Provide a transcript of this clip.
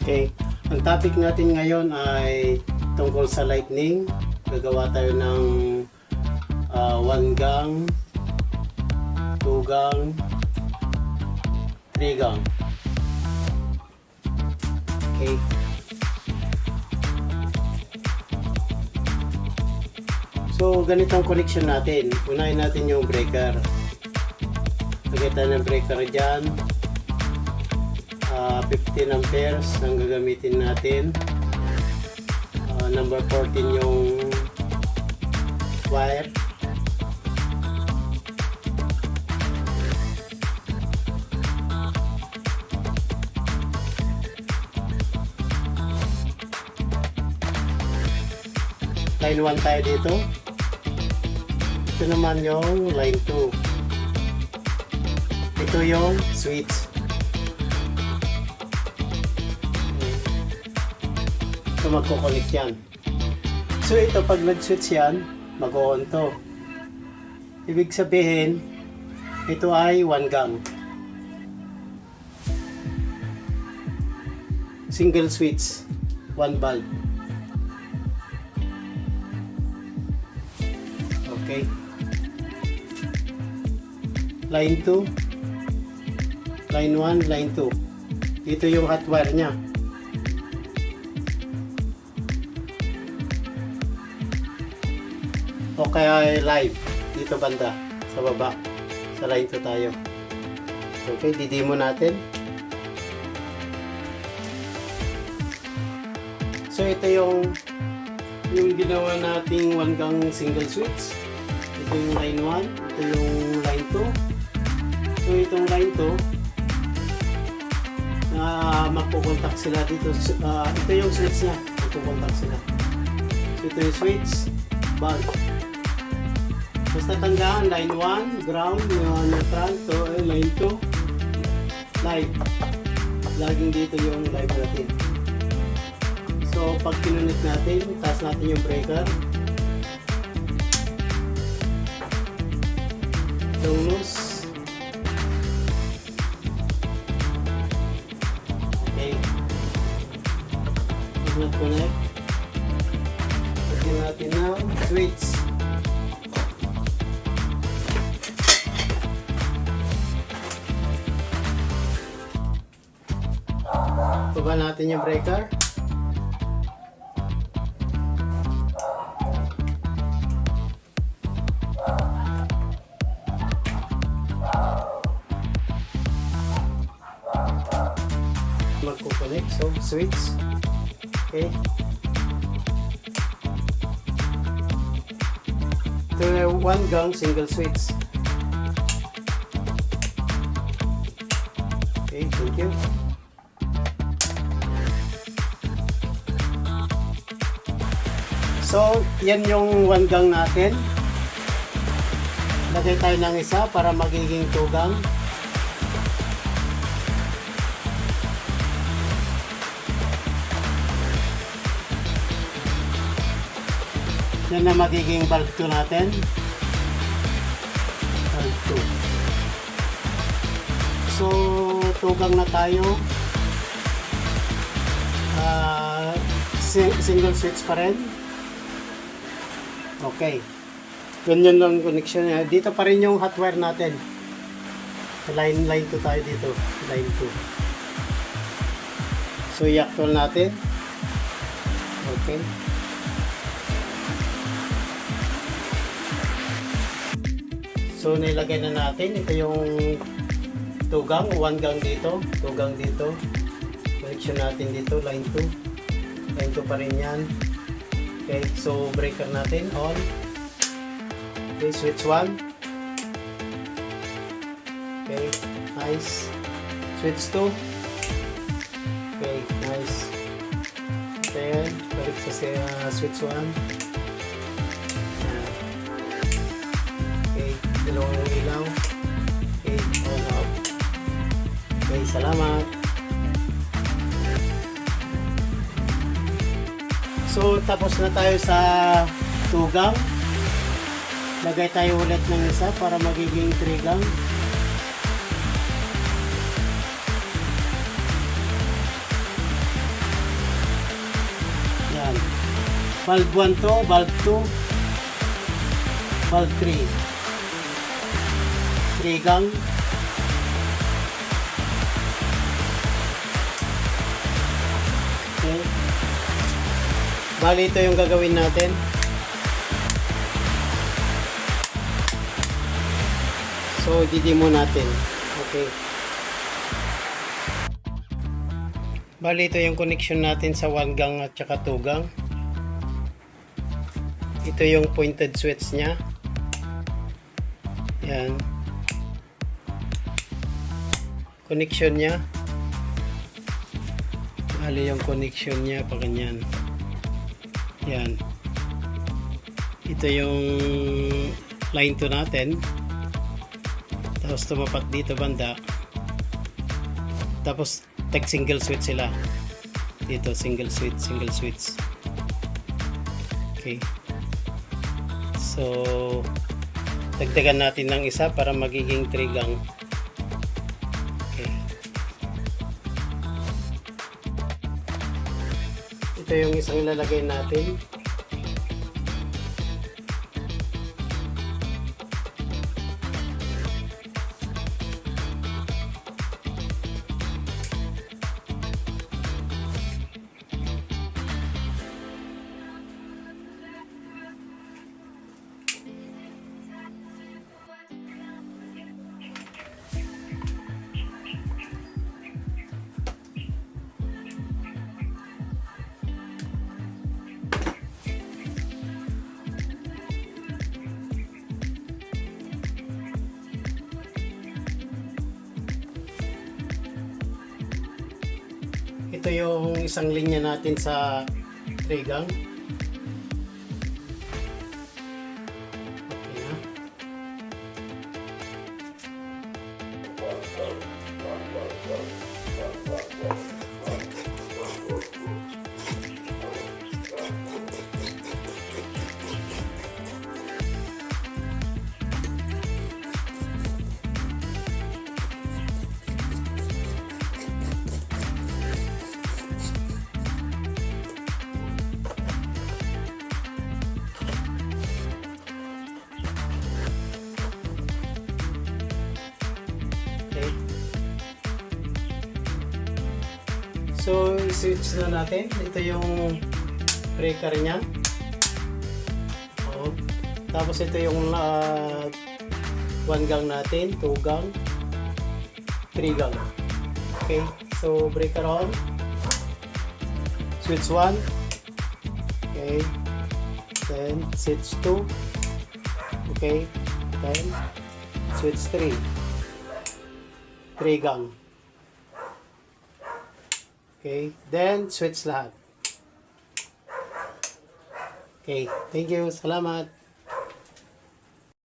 Okay, ang topic natin ngayon ay tungkol sa lightning. Gagawa tayo ng 1 gang, 2 gang, 3 gang. Okay. So, ganito ang connection natin. Unahin natin yung breaker. Lagay tayo ng breaker dyan. 15 amperes ang gagamitin natin. Number 14 yung wire. Line 1 tayo dito. Ito naman yung line 2. Ito yung switch. So magkoconnect yan. So ito pag nag-switch yan, mag-on to. Ibig sabihin, ito ay 1 gang. Single switch, 1 bulb. Okay. Line 2, line 1, line 2. Dito yung hot wire nya. O kaya live dito banda sa baba, sa line 2 tayo. Okay, didemo natin. So ito yung ginawa nating 1 gang single switch. Ito yung line 1, ito yung line 2. So itong line 2 na magpo-contact sila dito. Ito yung switch niya, magpo-contact sila. So ito yung switch, bulb. Basta tandaan, line 1, ground, neutral, to line 2, live. Laging dito yung live natin. So, pag kinunit natin, taas natin yung breaker. Itong loose. Okay. Pag nag-connect, lagyan natin ng switch. Baba natin yung breaker. Magko-connect, so switch. Okay. Ito yung 1 gang single switch. Okay, thank you. So, yan yung 1 gang natin. Lagay tayo ng isa para magiging 2 gang. Yan na magiging bulb 2 natin. Bulb 2. So, 2 gang na tayo. Single switch pa rin. Okay. Ganyan lang connection niya. Dito pa rin yung hot wire natin. Line 2 tayo dito. Line 2. So, i-actual natin. Okay. So, nilagay na natin. Ito yung 2 gang. 1 gang dito. 2 gang dito. Connection natin dito. Line 2. Line 2 pa rin yan. Okay, so breaker natin on. Okay, switch 1. Okay, nice. Switch 2. Okay, nice. Then, balik sa switch 1. Okay, dalawang ilaw. Okay, on off. Okay, salamat. So, tapos na tayo sa 2 gang. Lagay tayo ulit ng isa para magiging 3 gang. Valve 1 to, valve 2, valve 3. 3 gang. Okay. Bali, ito yung gagawin natin. So, didemo natin. Okay. Bali, ito yung connection natin sa 1 gang at saka 2 gang. Ito yung pointed switch niya. Yan. Connection niya. Bali yung connection niya pa ganyan. Yan. Ito yung line 2 natin. Tapos tumapat dito banda. Tapos tag single switch sila. Dito single switch, single switch. Okay. So dagdagan natin ng isa para magiging 3 gang. Okay. Ito yung isang ilalagay natin. Ito yung isang linya natin sa 3 gang. Okay na. Okay. So, switch na natin. Ito yung breaker niya. Oo. Tapos ito yung 1 gang natin, 2 gang, 3 gang. Okay. So, breaker on. Switch 1. Okay. Then, switch 2. Okay. Then, switch 3. 3 gang. Okay, then switch lahat. Okay, thank you. Salamat.